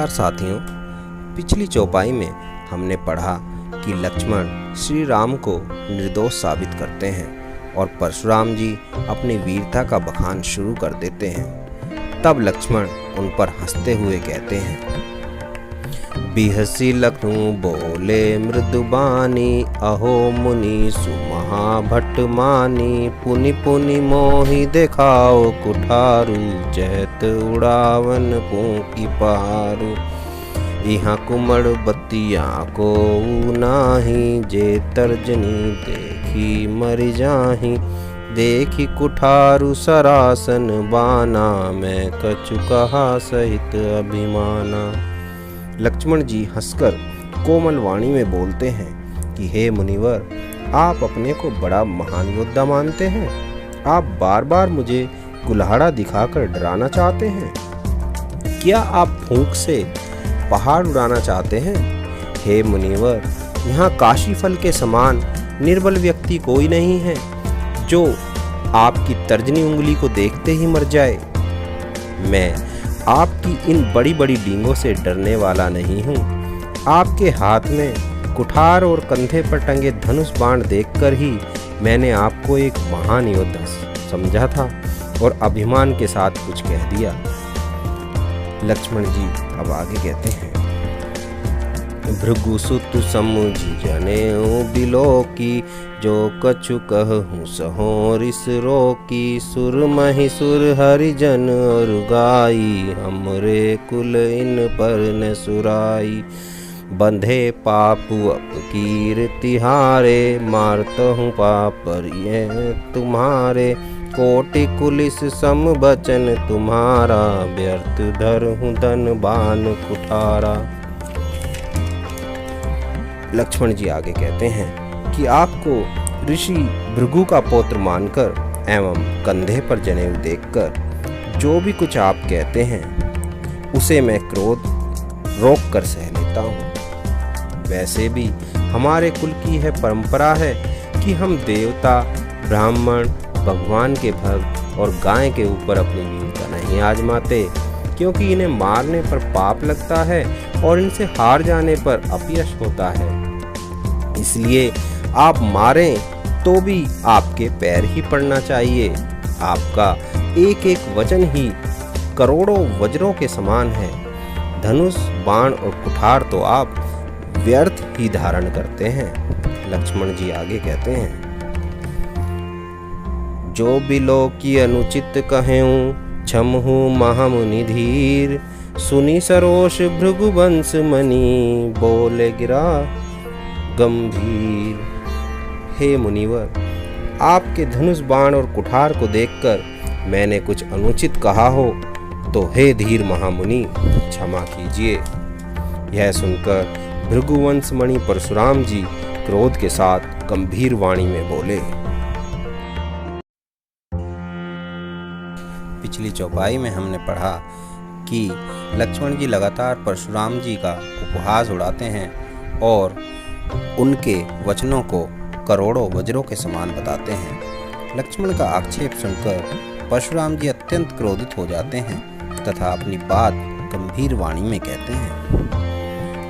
नमस्कार साथियों, पिछली चौपाई में हमने पढ़ा कि लक्ष्मण श्री राम को निर्दोष साबित करते हैं और परशुराम जी अपनी वीरता का बखान शुरू कर देते हैं। तब लक्ष्मण उन पर हंसते हुए कहते हैं, बिहसी लखनऊ बोले मृदुबानी, अहो मुनि सुमहाभट मानी, पुनि पुनि मोहि देखाओ कुठारू, जहत उड़ावन पूंकी पारू। यहाँ कुमड़ बतिया को नाही, जे तर्जनी देखी मर जाही, देखी कुठारू सरासन बाना, मैं कछु कहा सहित अभिमाना। लक्ष्मण जी हंसकर कोमल वाणी में बोलते हैं कि हे मुनिवर, आप अपने को बड़ा महान योद्धा मानते हैं। आप बार बार मुझे कुल्हाड़ा दिखाकर डराना चाहते हैं। क्या आप फूंक से पहाड़ उड़ाना चाहते हैं? हे मुनिवर, यहाँ काशी फल के समान निर्बल व्यक्ति कोई नहीं है जो आपकी तर्जनी उंगली को देखते ही मर जाए। मैं आपकी इन बड़ी बड़ी डींगों से डरने वाला नहीं हूँ। आपके हाथ में कुठार और कंधे पर टंगे धनुष बाण देखकर ही मैंने आपको एक महान योद्धा समझा था और अभिमान के साथ कुछ कह दिया। लक्ष्मण जी अब आगे कहते हैं, भृगुसुत समुझि जनेऊ बिलोकी, जो कछु कहूँ सहो रिस रोकी, सुर महिसुर हरिजन और गाई, हमरे कुल इन पर न सुराई। बंधे पापु अपकीर तिहारे, मारतहूँ पापर ये तुम्हारे, कोटि कुलिस सम बचन तुम्हारा, व्यर्थ धरहूँ धन बान कुठारा। लक्ष्मण जी आगे कहते हैं कि आपको ऋषि भृगु का पौत्र मानकर एवं कंधे पर जनेऊ देखकर जो भी कुछ आप कहते हैं उसे मैं क्रोध रोक कर सह लेता हूँ। वैसे भी हमारे कुल की यह परंपरा है कि हम देवता, ब्राह्मण, भगवान के भक्त और गाय के ऊपर अपनी वीरता नहीं आजमाते, क्योंकि इन्हें मारने पर पाप लगता है और इनसे हार जाने पर अपयश होता है। इसलिए आप मारें तो भी आपके पैर ही पड़ना चाहिए। आपका एक एक वचन ही करोड़ों वज्रों के समान है। धनुष, बाण और कुठार तो आप व्यर्थ ही धारण करते हैं। लक्ष्मण जी आगे कहते हैं, जो बिलो की अनुचित कहेऊं, क्षमहु महामुनि धीर, सुनी सरोष भृगुवंश मणि, बोले गिरा गंभीर। हे मुनिवर, आपके धनुष, बाण और कुठार को देखकर मैंने कुछ अनुचित कहा हो तो हे धीर महामुनि क्षमा कीजिए। यह सुनकर भृगुवंश मणि परशुराम जी क्रोध के साथ गंभीर वाणी में बोले। पिछली चौपाई में हमने पढ़ा कि लक्ष्मण जी लगातार परशुराम जी का उपहास उड़ाते हैं और उनके वचनों को करोड़ों वज्रों के समान बताते हैं। लक्ष्मण का आक्षेप सुनकर परशुराम जी अत्यंत क्रोधित हो जाते हैं तथा अपनी बात गंभीर वाणी में कहते हैं,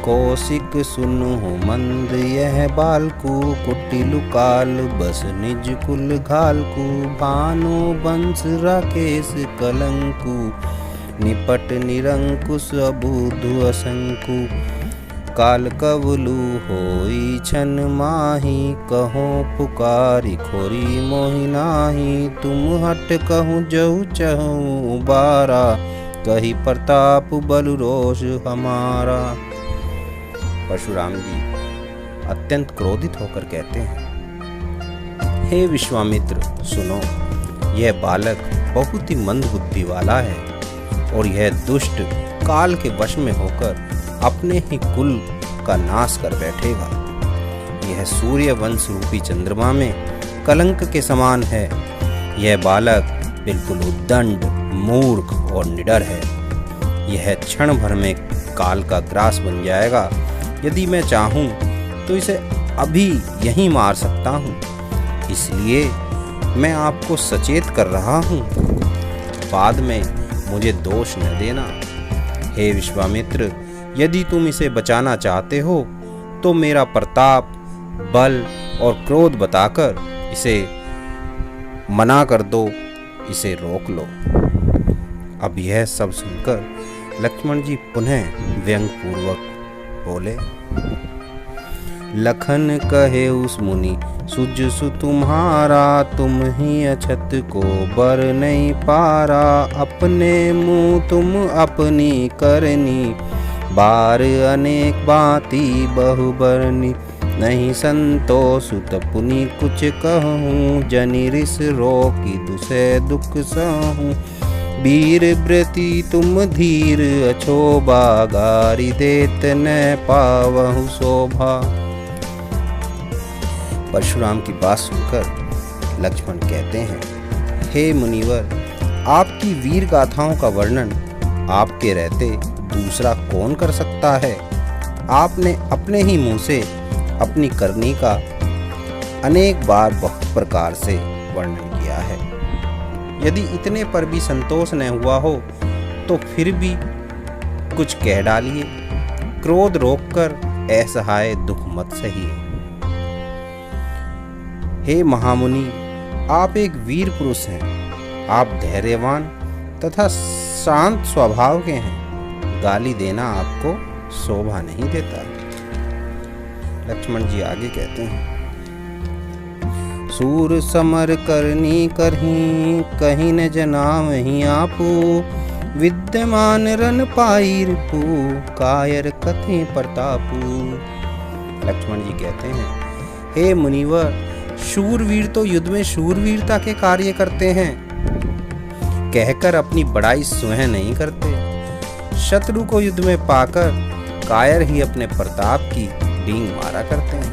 कौशिक सुनु मंद यह बालकू, कुटिल काल बस निज कुल घालकू, भानु बंश राकेश कलंकु, निपट निरंकुश अबुधु असंकु, काल कवलु होई छन माही, कहो पुकारी खोरी मोहि नाही, तुम हट कहूँ जहु चहु बारा, कही प्रताप बल रोष हमारा। परशुराम जी अत्यंत क्रोधित होकर कहते हैं, हे विश्वामित्र सुनो, यह बालक बहुत ही मंद बुद्धि वाला है और यह दुष्ट काल के वश में होकर अपने ही कुल का नाश कर बैठेगा। यह सूर्य वंश रूपी चंद्रमा में कलंक के समान है। यह बालक बिल्कुल उद्दंड, मूर्ख और निडर है। यह क्षण भर में काल का ग्रास बन जाएगा। यदि मैं चाहूँ तो इसे अभी यहीं मार सकता हूँ। इसलिए मैं आपको सचेत कर रहा हूँ, बाद में मुझे दोष न देना। हे विश्वामित्र, यदि तुम इसे बचाना चाहते हो तो मेरा प्रताप, बल और क्रोध बताकर इसे मना कर दो, इसे रोक लो। अब यह सब सुनकर लक्ष्मण जी पुनः व्यंग्यपूर्वक बोले, लखन कहे उस मुनि सुजसु तुम्हारा, तुम ही अछत को बर नहीं पारा। अपने मुँह तुम अपनी करनी, बार अनेक बाती बहुबरनी। नहीं संतोष पुनि कुछ कहूँ, जनि रिस रोकी दुसे दुख सहूँ। वीर व्रति तुम धीर अछोभा, गारी देत न पावहु शोभा। परशुराम की बात सुनकर लक्ष्मण कहते हैं, हे मुनिवर, आपकी वीर गाथाओं का वर्णन आपके रहते दूसरा कौन कर सकता है। आपने अपने ही मुंह से अपनी करनी का अनेक बार बहुत प्रकार से वर्णन किया है। यदि इतने पर भी संतोष न हुआ हो तो फिर भी कुछ कह डालिए। क्रोध रोककर असहाय दुख मत सहिए। हे महामुनि, आप एक वीर पुरुष हैं। आप धैर्यवान तथा शांत स्वभाव के हैं। गाली देना आपको शोभा नहीं देता। लक्ष्मण जी आगे कहते हैं, सूर समर करनी करही, कहीं न जनावहीं आपू। विद्यमान रन पाई रिपु, कायर कथें प्रतापू। लक्ष्मण जी कहते हैं, हे मुनिवर, शूरवीर तो युद्ध में शूरवीरता के कार्य करते हैं, कहकर अपनी बड़ाई स्वयं नहीं करते। शत्रु को युद्ध में पाकर कायर ही अपने प्रताप की डींग मारा करते हैं।